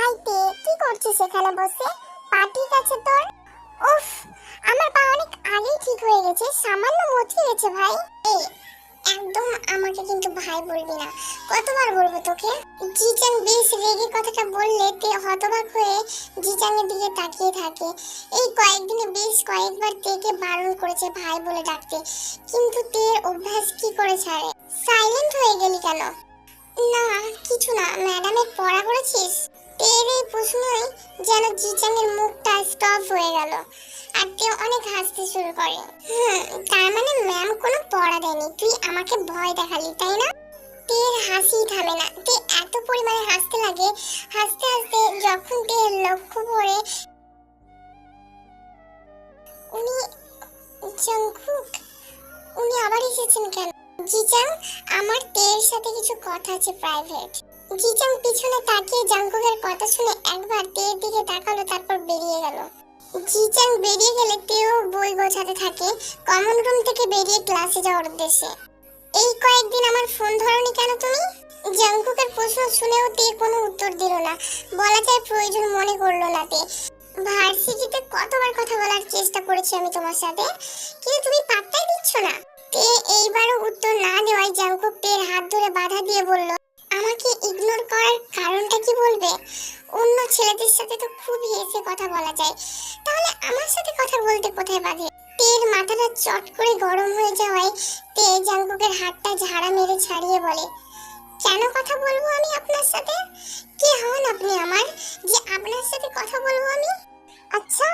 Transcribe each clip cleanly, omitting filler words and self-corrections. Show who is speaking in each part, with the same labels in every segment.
Speaker 1: High তে, কি করছিস এখানে বসে? পা ঠিক আছে তোর? উফ, আমার পা অনেক আগেই ঠিক হয়ে গেছে, সামান্য মচকে গেছে ভাই। এই, একদম আমাকে কিন্তু ভাই বলবি না, কতবার বলবো তোকে? জিচাং বেশ রেগে কথাটা বললে তে হতবাক হয়ে জিচাং এর দিকে তাকিয়ে থাকে। এই কয়েকদিনে বেশ কয়েকবার তেকে বারণ করেছে ভাই বলে ডাকতে, কিন্তু তের অভ্যাস কি করে ছাড়ে। সাইলেন্ট হয়ে গেলি কেন? না, কিছু না। ম্যাডামের পড়া করেছিস? তের এই প্রশ্নই যেন জিচাং এর মুখটা স্টপ হয়ে গেল, আর তে অনেক হাসতে শুরু করে। তার মানে ম্যাম কোনো পড়া দেয়নি, তুই আমাকে ভয় দেখালি তাই না? তের হাসি থামে না, তে এত পরিমাণে হাসতে লাগে। হাসতে হাসতে যখন তের লক্ষ্য পড়ে, উনি জাংকুক, উনি আবার এসেছেন কেন? জিচাং, আমার তের সাথে কিছু কথা আছে প্রাইভেট। জিচাং পিছনে তাকিয়ে জাংকুকের কথা শুনে একবার তের দিকে তাকালো, তারপর বেরিয়ে গেল। জিচাং বেরিয়ে গেলে তেও বই গোছাতে থাকে, কমন রুম থেকে বেরিয়ে ক্লাসে যাওয়ার উদ্দেশ্যে। এই কয়েকদিন আমার ফোন ধরনি কেন তুমি? জাংকুকের প্রশ্ন শুনেও তে কোনো উত্তর দিল না, বলা যায় প্রয়োজন মনে করলো না তে। ভার্সিটিতে কতবার কথা বলার চেষ্টা করেছি আমি তোমার সাথে, কিন্তু তুমি পাত্তাই দিচ্ছ না। তে এইবারও উত্তর না দেওয়ায় জাংকুক তের হাত ধরে বাধা দিয়ে বলল, আমাকে ইগনোর করার কারণটা কি বলবে? অন্য ছেলেদের সাথে তো খুব হেসে কথা বলা যায়, তাহলে আমার সাথে কথা বলতে কোথায় বাধে? তের মাথাটা চট করে গরম হয়ে যাওয়ায় তে জাংকুকের হাতটা ঝাড়া মেরে ছাড়িয়ে বলে, কেন কথা বলবো আমি আপনার সাথে? কে হন আপনি আমার, যে আপনার সাথে কথা বলবো আমি? আচ্ছা,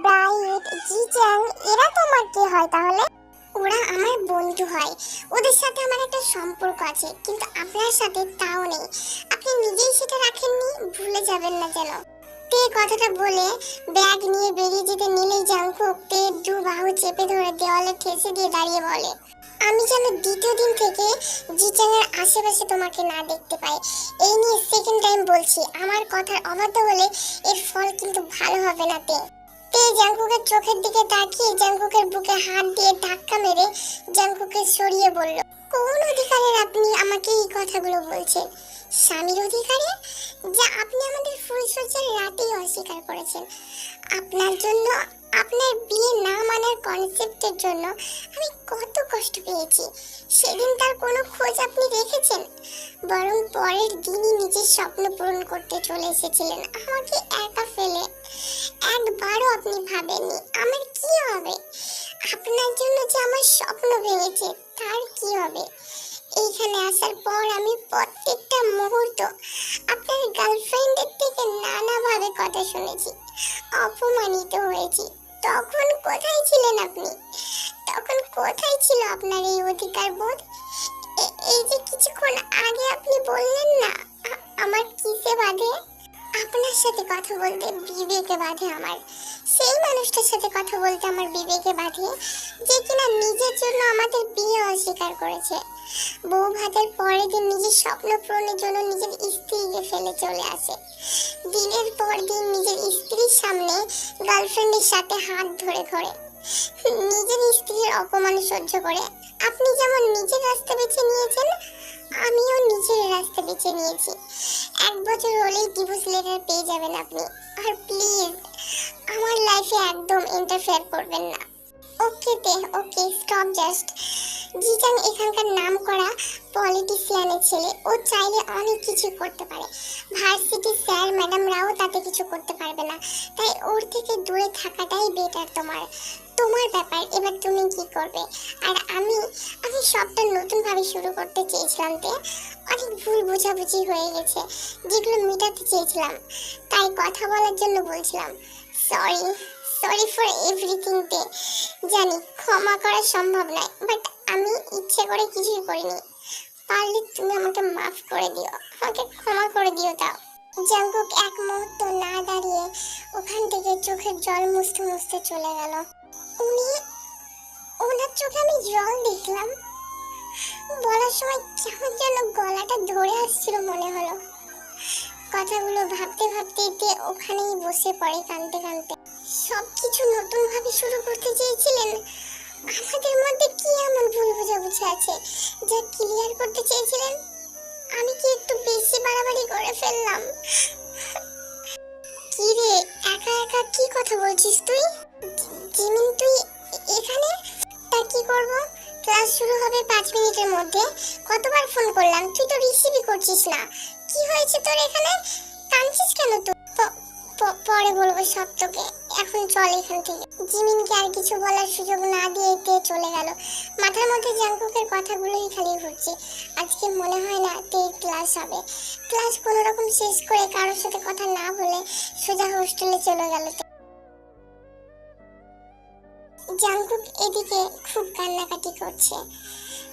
Speaker 1: ব্রাইট, জিচাং, এরা তোমার কে হয় তাহলে? ওরা আমার বন্ধু হয়, ওদের সাথে আমার একটা সম্পর্ক আছে, কিন্তু আপনার সাথে তাও নেই। আপনি নিজেই সেটা রাখেননি, ভুলে যাবেন না যেন। তে কথাটা বলে ব্যাগ নিয়ে বেরিয়ে যেতে নিলেই জাংকুক তের দু বাহু চেপে ধরে দেওয়ালে ঠেসে দিয়ে দাঁড়িয়ে বলে, আমি যেন দ্বিতীয় দিন থেকে জিচাং এর আশেপাশে তোমাকে না দেখতে পাই। এই নিয়ে সেকেন্ড টাইম বলছি, আমার কথার অবাধ্য হলে এর ফল কিন্তু ভালো হবে না তে। তে জাংকুকের চোখের দিকে তাকিয়ে জাংকুকের বুকে হাত দিয়ে ধাক্কা মেরে জাংকুকে সরিয়ে বলল, কোন অধিকারের আপনি আমাকে এই কথাগুলো বলছেন? স্বামীর অধিকারে, যা আপনি আমাদের ফুলসজ্জার রাতেই অস্বীকার করেছেন। আপনার জন্য, আপনার বিয়ে না মানার কনসেপ্টের জন্য আমি কত কষ্ট পেয়েছি, সেদিন তার কোনো খোঁজ আপনি রেখেছেন? বরং পরের দিনই নিজের স্বপ্ন পূরণ করতে চলে এসেছিলেন আমাকে একা ফেলে। একবারও আপনি ভাবেননি আমার কি হবে, আপনার জন্য যে আমার স্বপ্ন ভেঙেছে তার কি হবে। এইখানে আসার পর আমি প্রত্যেকটা মুহূর্ত আপনার গার্লফ্রেন্ডের থেকে নানাভাবে কথা শুনেছি, অপমানিত হয়েছি। তখন কোথায় ছিলেন আপনি? তখন কোথায় ছিল আপনার এই অধিকার বোধ? এই যে কিছুক্ষণ আগে আপনি বললেন না আমার কিসে বাধে? আপনার সাথে কথা বলতে বিবেকে বাধে আমার, সেই মানুষটার সাথে কথা বলতে আমার বিবেকে বাধে যে কিনা নিজের জন্য আমাদের বিয়ে অস্বীকার করেছে। বউ ভাতের পরের দিন নিজের স্বপ্ন পূরণের জন্য নিজের স্ত্রীকে ফেলে চলে আসে, দিনের পর দিন নিজের স্ত্রীর সামনে গার্লফ্রেন্ডের সাথে হাত ধরে ঘোরে, নিজের স্ত্রীর অপমান সহ্য করে। আপনি যেমন নিজের রাস্তা বেছে নিয়েছেন, আমিও নিজের রাস্তা বেছে নিয়েছি। 1 বছর হলেই ডিভোর্স লেটার পেয়ে যাবেন আপনি। আর প্লিজ আমার লাইফে একদম ইন্টারফেয়ার করবেন না। ওকে তে, ওকে, স্টপ জাস্ট। জিচাং এখানকার নামকরা পলিটিশিয়ানের ছেলে, ও চাইলে অনেক কিছু করতে পারে, ভার্সিটির স্যার ম্যাডামরাও তাতে কিছু করতে পারবে না, তাই ওর থেকে দূরে থাকাটাই বেটার। তোমার তোমার ব্যাপার, এবার তুমি কি করবে। আর আমি আমি সবটা নতুন ভাবে শুরু করতে চেয়েছিলাম তে, অনেক ভুল বোঝাবুঝি হয়ে গেছে যেগুলো মেটাতে চেয়েছিলাম, তাই কথা বলার জন্য বলছিলাম। সরি, সরি ফর এভরিথিং তে। জানি ক্ষমা করা সম্ভব নয়, বাট আমি ইচ্ছে করে কিছুই করিনি। পারলে তুমি আমাকে মাফ করে দিও, আমাকে ক্ষমা করে দিও। তাও জাংকুক এক মুহূর্ত না দাঁড়িয়ে ওখান থেকে চোখের জল মুছতে মুছতে চলে গেল। ওনার চোখে আমি জল দেখলাম, বলার সময় কেমন যেন গলাটা ধরে আসছিল মনে হলো। কথাগুলো ভাবতে ভাবতে ওখানেই বসে পড়ে কাঁদতে কাঁদতে। সবকিছু নতুন ভাবে শুরু করতে চেয়েছিলেন, আমাদের মধ্যে কি এমন ভুল বোঝাবুঝি আছে যা ক্লিয়ার করতে চেয়েছিলেন? আমি কি একটু বেশি বাড়াবাড়ি করে ফেললাম? কথা বলছিস তুই? জিমিন তুই এখানে? তা কি করব? ক্লাস শুরু হবে 5 মিনিটের মধ্যে। কতবার ফোন করলাম, তুই তো রিসিভই করছিস না। কি হয়েছে তোর এখানে? কাঁদছিস কেন তুই? পরে বলবো সব তোকে, এখন চল এখান থেকে। জিমিনকে আর কিছু বলার সুযোগ না দিয়ে তে চলে গেল। মাথার মধ্যে জাংকুকের কথাগুলোই খালি ঘুরছে। আজকে মনে হয় না তে ক্লাস হবে। ক্লাস কোনো রকম শেষ করে কারোর সাথে কথা না বলে সোজা হোস্টেলে চলে গেল। জাংকুক এদিকে খুব কান্নাকাটি করছে।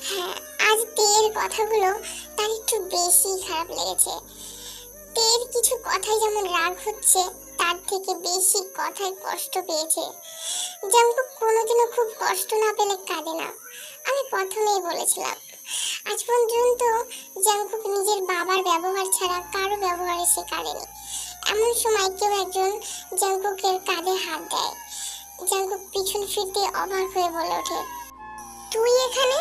Speaker 1: হ্যাঁ, আজ তের কথাগুলো তার একটু বেশি খারাপ লেগেছে। তের কিছু কথাই যেমন রাগ হচ্ছে, তার থেকে বেশি কথায় কষ্ট পেয়েছে। জাংকুক কোনোদিনও খুব কষ্ট না পেলে কাঁদে না। আমি প্রথমেই বলেছিলাম, আজ পর্যন্ত জাংকুক নিজের বাবার ব্যবহার ছাড়া কারো ব্যবহারে সে কাঁদেনি। এমন সময় কেউ একজন জাংকুকের কাঁধে হাত দেয়। জাংকুক পিছন ফিরতে অবাক হয়ে বলে ওঠে, তুই এখানে?